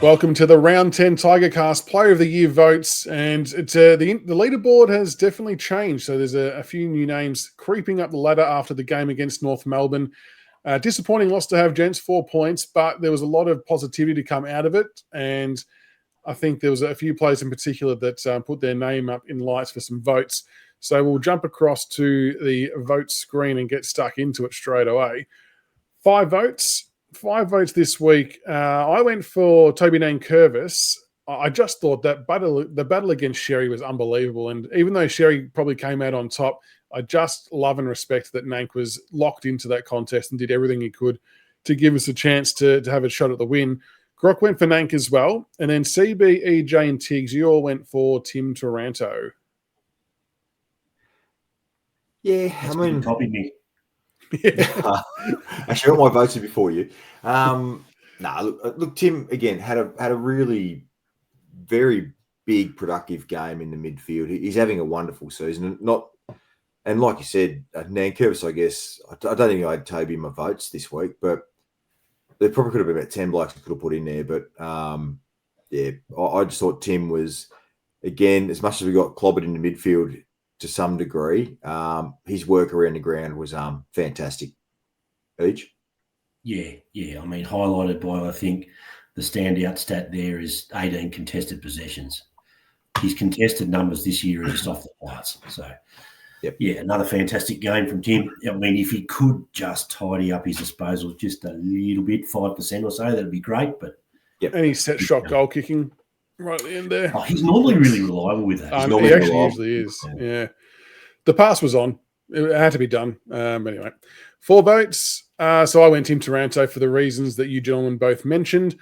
Welcome to the Round 10 Tigercast Player of the Year votes, and it's the leaderboard has definitely changed. So there's a few new names creeping up the ladder after the game against North Melbourne. Disappointing loss to have, gents, 4 points, but there was a lot of positivity to come out of it, and I think there was a few players in particular that put their name up in lights for some votes. So we'll jump across to the vote screen and get stuck into it straight away. 5 votes this week. I went for Toby Nankervis. I just thought that the battle against Sherry was unbelievable. And even though Sherry probably came out on top, I just love and respect that Nank was locked into that contest and did everything he could to give us a chance to have a shot at the win. Grok went for Nank as well. And then CB, EJ, and Tiggs, you all went for Tim Taranto. Yeah, I mean, copied me. Yeah. Actually, all my votes are before you. Look, Tim again had a really very big productive game in the midfield. He's having a wonderful season. And like you said, Nankervis, I guess I don't think I had Toby in my votes this week, but there probably could have been about 10 blokes I could have put in there. But I just thought Tim was, again, as much as we got clobbered in the midfield to some degree, his work around the ground was fantastic. Each? Yeah. I mean, highlighted by, I think, the standout stat there is 18 contested possessions. His contested numbers this year are just off the charts. So, yeah, another fantastic game from Tim. I mean, if he could just tidy up his disposals just a little bit, 5% or so, that'd be great. But and he set shot goal kicking right at the end there. Oh, he's normally really reliable with that. He actually usually is. Yeah. The pass was on. It had to be done. But anyway, 4 votes. So I went Tim Taranto for the reasons that you gentlemen both mentioned.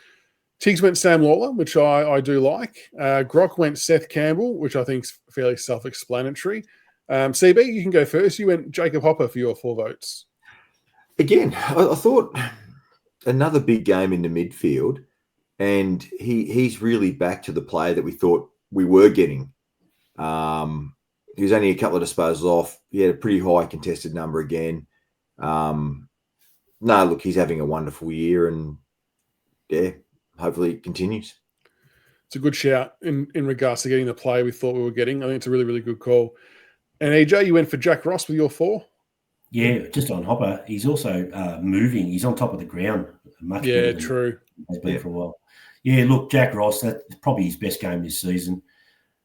Tiggs went Sam Lawler, which I do like. Grok went Seth Campbell, which I think is fairly self-explanatory. CB, you can go first. You went Jacob Hopper for your 4 votes. Again, I thought another big game in the midfield, and he's really back to the player that we thought we were getting. He was only a couple of disposals off. He had a pretty high contested number again. Look, he's having a wonderful year, and hopefully it continues. It's a good shout in regards to getting the player we thought we were getting. I think it's a really, really good call. And EJ, you went for Jack Ross with your 4? Yeah, just on Hopper. He's also moving. He's on top of the ground. Much better than true. Has been for a while. Yeah, look, Jack Ross, that's probably his best game this season.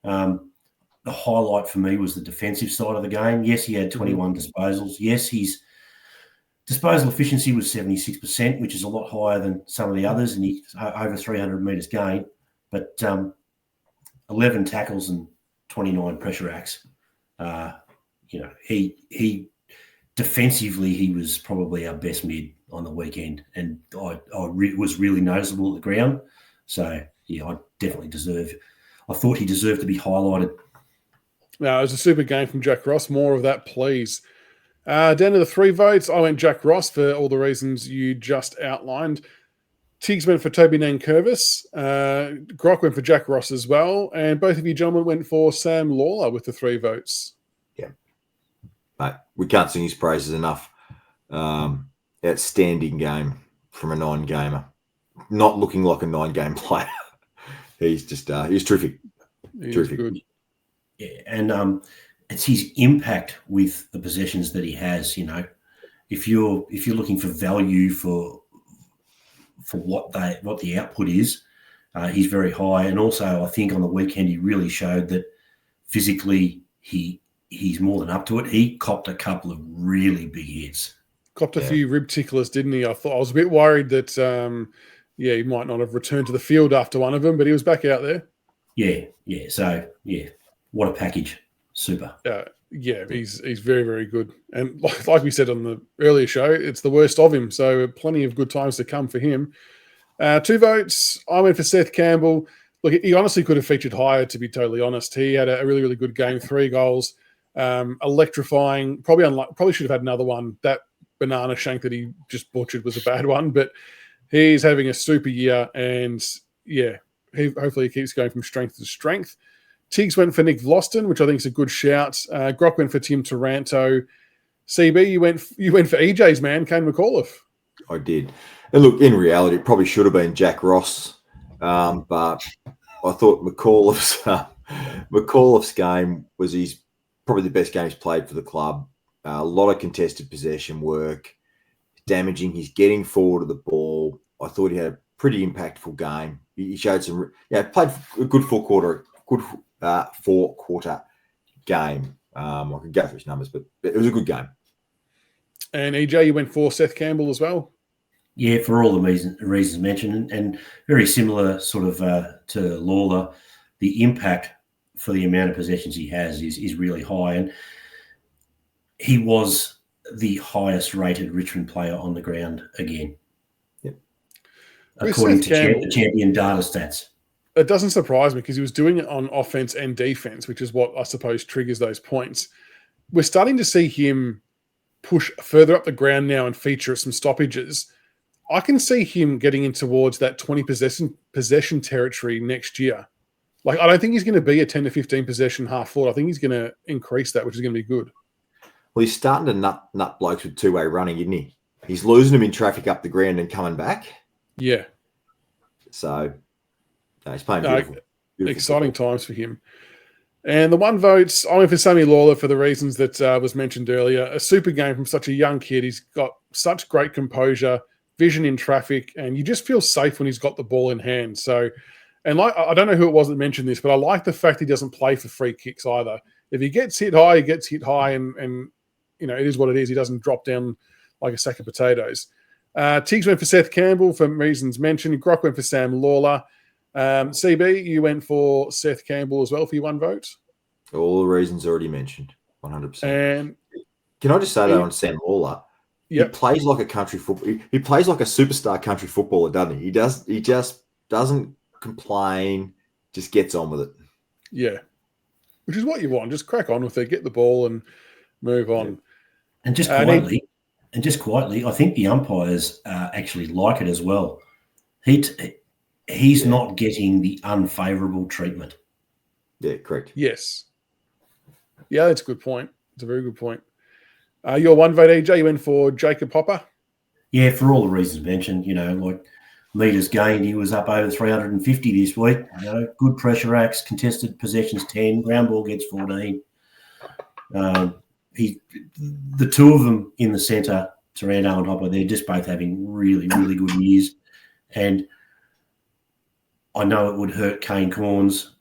The highlight for me was the defensive side of the game. Yes, he had 21 disposals. Yes, his disposal efficiency was 76%, which is a lot higher than some of the others, and he's over 300 metres gained. But 11 tackles and 29 pressure acts. He defensively, he was probably our best mid on the weekend, and was really noticeable at the ground. So, yeah, I thought he deserved to be highlighted. No, it was a super game from Jack Ross. More of that, please. Down to the 3 votes, I went Jack Ross for all the reasons you just outlined. Tiggs went for Toby Nankervis. Grok went for Jack Ross as well. And both of you gentlemen went for Sam Lawler with the 3 votes. Yeah. Mate, we can't sing his praises enough. Outstanding game from a 9-gamer. Not looking like a 9-game player. He's just he's terrific. Terrific. Good. Yeah, and it's his impact with the possessions that he has. You know, if you're looking for value for what the output is, he's very high. And also, I think on the weekend he really showed that physically he's more than up to it. He copped a couple of really big hits. Copped a few rib ticklers, didn't he? I was a bit worried that he might not have returned to the field after one of them, but he was back out there. Yeah. So what a package. Super. He's very, very good. And like we said on the earlier show, it's the worst of him. So plenty of good times to come for him. 2 votes. I went for Seth Campbell. Look, he honestly could have featured higher, to be totally honest. He had a really, really good game, 3 goals, electrifying. Probably should have had another one. That banana shank that he just butchered was a bad one, but he's having a super year. And hopefully he keeps going from strength to strength. Tiggs went for Nick Vlosten, which I think is a good shout. Grok went for Tim Taranto. CB, you went for EJ's man, Kane McAuliffe. I did. And look, in reality, it probably should have been Jack Ross, but I thought McAuliffe's game was probably the best game he's played for the club. A lot of contested possession work, damaging. He's getting forward of the ball. I thought he had a pretty impactful game. He showed some, played a good four-quarter game. I could go through his numbers, but it was a good game. And EJ, you went for Seth Campbell as well? Yeah, for all the reasons mentioned, and very similar sort of to Lawler, the impact for the amount of possessions he has is really high. And he was the highest rated Richmond player on the ground again. Yep. According to the champion data stats. It doesn't surprise me because he was doing it on offense and defense, which is what I suppose triggers those points. We're starting to see him push further up the ground now and feature some stoppages. I can see him getting in towards that 20 possession territory next year. Like, I don't think he's going to be a 10 to 15 possession half forward. I think he's going to increase that, which is going to be good. Well, he's starting to nut blokes with two-way running, isn't he? He's losing them in traffic up the ground and coming back. Yeah. So, he's playing beautiful. Exciting times for him. And the one vote, I went for Sammy Lawler for the reasons that was mentioned earlier. A super game from such a young kid. He's got such great composure, vision in traffic, and you just feel safe when he's got the ball in hand. So, and like, I don't know who it was that mentioned this, but I like the fact he doesn't play for free kicks either. If he gets hit high, he gets hit high, and you know, it is what it is. He doesn't drop down like a sack of potatoes. Tiggs went for Seth Campbell for reasons mentioned. Grock went for Sam Lawler. CB, you went for Seth Campbell as well for your one vote. All the reasons already mentioned, 100%. And can I just say that on Sam Lawler? Yep. He plays like a country football. He plays like a superstar country footballer, doesn't he? He just doesn't complain. Just gets on with it. Yeah, which is what you want. Just crack on with it, get the ball, and move on. Yeah. And just quietly, I think the umpires actually like it as well. He's not getting the unfavourable treatment. Yeah, correct. Yes. Yeah, that's a good point. It's a very good point. Your one vote, EJ, you went for Jacob Hopper? Yeah, for all the reasons mentioned, you know, like metres gained, he was up over 350 this week. You know, good pressure acts, contested possessions 10, ground ball gets 14. The two of them in the centre, Taranto and Hopper, they're just both having really, really good years. And I know it would hurt Kane Corns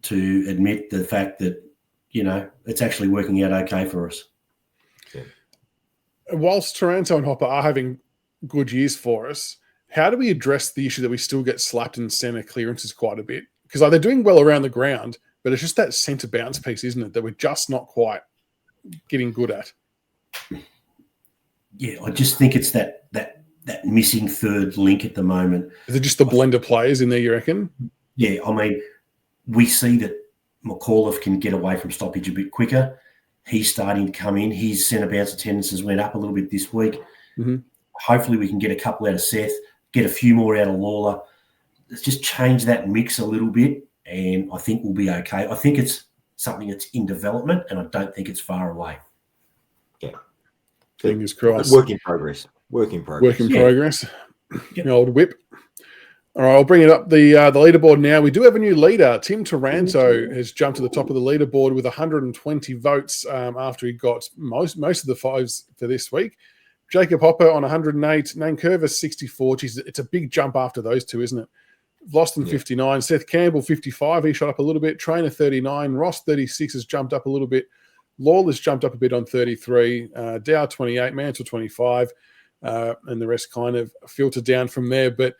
to admit the fact that, you know, it's actually working out okay for us. Yeah. Whilst Taranto and Hopper are having good years for us, how do we address the issue that we still get slapped in centre clearances quite a bit? Because they're doing well around the ground, but it's just that centre bounce piece, isn't it, that we're just not quite getting good at? Yeah, I just think it's that missing third link at the moment. Is it just the blend of players in there, you reckon? Yeah, I mean, we see that McAuliffe can get away from stoppage a bit quicker. He's starting to come in. His centre bounce attendances went up a little bit this week. Mm-hmm. Hopefully we can get a couple out of Seth, get a few more out of Lawler. Let's just change that mix a little bit, and I think we'll be okay. I think it's something that's in development, and I don't think it's far away. Yeah. Fingers crossed. Work in progress. Progress. The old whip. All right, I'll bring it up the leaderboard now. We do have a new leader. Tim Taranto has jumped to the top of the leaderboard with 120 votes after he got most of the fives for this week. Jacob Hopper on 108. Nankervis 64. It's a big jump after those two, isn't it? Vlosten 59. Seth Campbell 55. He shot up a little bit. Trainer 39. Ross 36 has jumped up a little bit. Lawler's jumped up a bit on 33. Dow 28. Mansell 25. And the rest kind of filtered down from there. But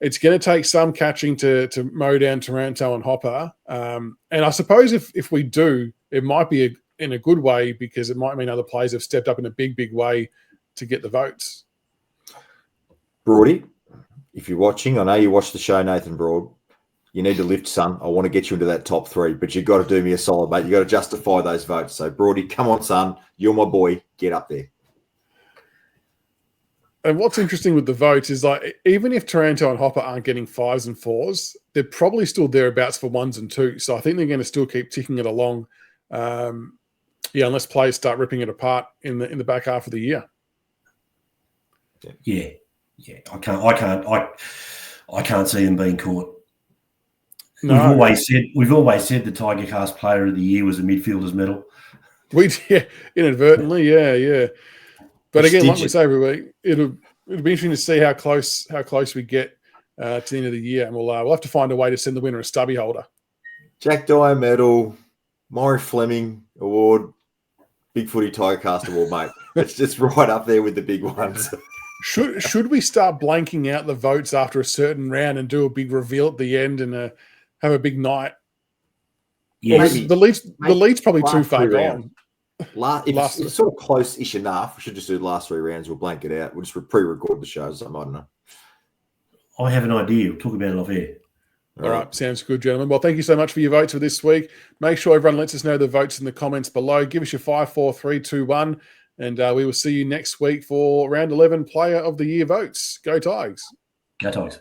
it's going to take some catching to mow down Taranto and Hopper. And I suppose if we do, it might be in a good way because it might mean other players have stepped up in a big, big way to get the votes. Broady, if you're watching, I know you watch the show, Nathan Broad. You need to lift, son. I want to get you into that top three, but you've got to do me a solid, mate. You've got to justify those votes. So, Broady, come on, son. You're my boy. Get up there. And what's interesting with the votes is, like, even if Taranto and Hopper aren't getting 5s and 4s, they're probably still thereabouts for 1s and 2s. So I think they're going to still keep ticking it along. Unless players start ripping it apart in the back half of the year. Yeah. Yeah, I can't see them being caught. No. We've always said the Tigercast Player of the Year was a midfielder's medal. Inadvertently, yeah. But again, like we Prestigious. say every week, it'll be interesting to see how close we get to the end of the year, and we'll have to find a way to send the winner a stubby holder. Jack Dyer medal, Maury Fleming award, Big Footy Tigercast award, mate. It's just right up there with the big ones. Should we start blanking out the votes after a certain round and do a big reveal at the end and have a big night? Yeah, the lead's probably too far gone. If it's sort of close-ish enough, we should just do the last 3 rounds. We'll blank it out. We'll just pre-record the shows. I don't know. I have an idea. We'll talk about it off air. All right. Sounds good, gentlemen. Well, thank you so much for your votes for this week. Make sure everyone lets us know the votes in the comments below. Give us your 5, 4, 3, 2, 1, and we will see you next week for round 11 Player of the Year votes. Go Tigers. Go Tigers.